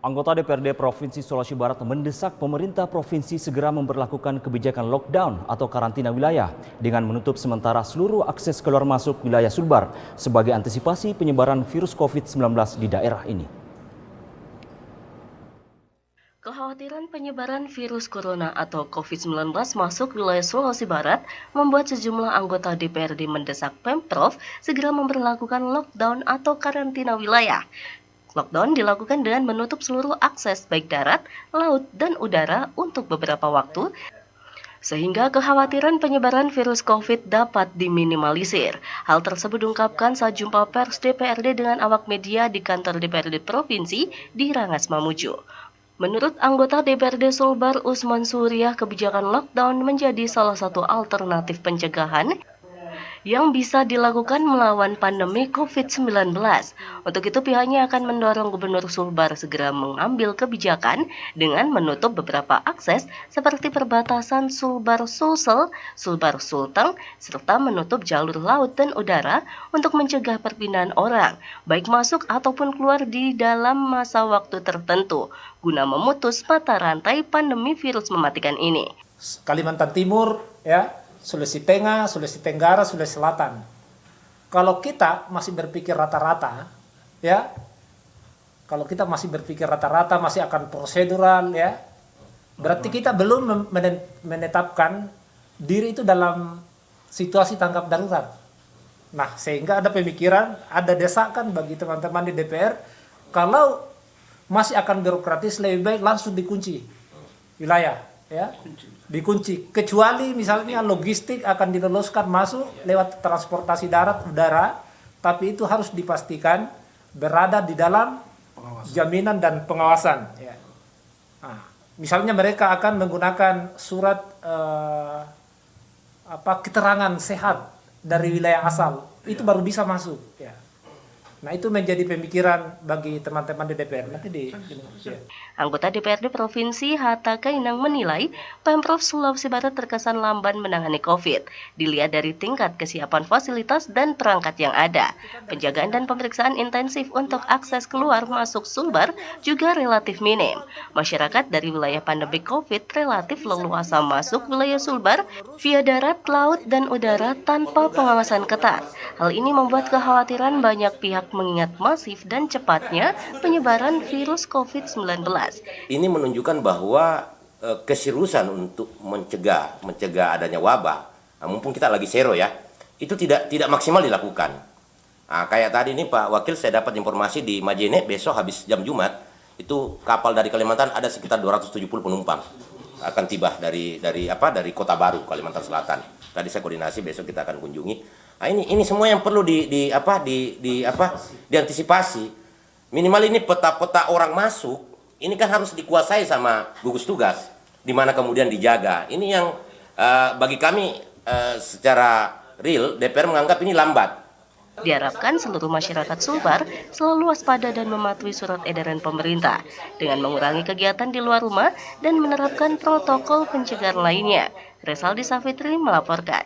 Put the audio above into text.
Anggota DPRD Provinsi Sulawesi Barat mendesak pemerintah provinsi segera memberlakukan kebijakan lockdown atau karantina wilayah dengan menutup sementara seluruh akses keluar masuk wilayah Sulbar sebagai antisipasi penyebaran virus COVID-19 di daerah ini. Kekhawatiran penyebaran virus corona atau COVID-19 masuk wilayah Sulawesi Barat membuat sejumlah anggota DPRD mendesak Pemprov segera memberlakukan lockdown atau karantina wilayah. Lockdown dilakukan dengan menutup seluruh akses baik darat, laut, dan udara untuk beberapa waktu, sehingga kekhawatiran penyebaran virus COVID dapat diminimalisir. Hal tersebut diungkapkan saat jumpa pers DPRD dengan awak media di kantor DPRD Provinsi di Rangas Mamuju. Menurut anggota DPRD Sulbar Usman Suriah, kebijakan lockdown menjadi salah satu alternatif pencegahan yang bisa dilakukan melawan pandemi COVID-19. Untuk itu pihaknya akan mendorong Gubernur Sulbar segera mengambil kebijakan dengan menutup beberapa akses seperti perbatasan Sulbar-Sulsel, Sulbar-Sulteng, serta menutup jalur laut dan udara untuk mencegah perpindahan orang, baik masuk ataupun keluar di dalam masa waktu tertentu, guna memutus mata rantai pandemi virus mematikan ini. Kalimantan Timur, ya, Sulawesi Tengah, Sulawesi Tenggara, Sulawesi Selatan. Kalau kita masih berpikir rata-rata, ya, kalau kita masih berpikir rata-rata, masih akan prosedural, ya, berarti kita belum menetapkan diri itu dalam situasi tanggap darurat. Nah, sehingga ada pemikiran, ada desakan bagi teman-teman di DPR, kalau masih akan birokratis, lebih baik langsung dikunci wilayah, ya, dikunci, kecuali misalnya logistik akan diloloskan masuk lewat transportasi darat, udara, tapi itu harus dipastikan berada di dalam jaminan dan pengawasan, ya. Nah, misalnya mereka akan menggunakan surat keterangan sehat dari wilayah asal, itu baru bisa masuk, ya. Nah, itu menjadi pemikiran bagi teman-teman di DPR. Anggota DPRD Provinsi Hatta Kainang menilai Pemprov Sulawesi Barat terkesan lamban menangani COVID. Dilihat dari tingkat kesiapan fasilitas dan perangkat yang ada. Penjagaan dan pemeriksaan intensif untuk akses keluar masuk Sulbar juga relatif minim. Masyarakat dari wilayah pandemi COVID relatif leluasa masuk wilayah Sulbar via darat, laut, dan udara tanpa pengawasan ketat. Hal ini membuat kekhawatiran banyak pihak mengingat masif dan cepatnya penyebaran virus COVID-19. Ini menunjukkan bahwa keseriusan untuk mencegah adanya wabah, mumpung kita lagi zero, ya, itu tidak maksimal dilakukan. Nah, kayak tadi ini Pak Wakil, saya dapat informasi di Majene besok habis jam Jumat itu kapal dari Kalimantan ada sekitar 270 penumpang akan tiba dari Kota Baru, Kalimantan Selatan. Tadi saya koordinasi, besok kita akan kunjungi. Nah, ini semua yang perlu diantisipasi. Minimal ini peta-peta orang masuk, ini kan harus dikuasai sama gugus tugas, di mana kemudian dijaga. Ini yang bagi kami secara real DPR menganggap ini lambat. Diharapkan seluruh masyarakat Sulbar selalu waspada dan mematuhi surat edaran pemerintah dengan mengurangi kegiatan di luar rumah dan menerapkan protokol pencegahan lainnya. Resaldi Safitri melaporkan.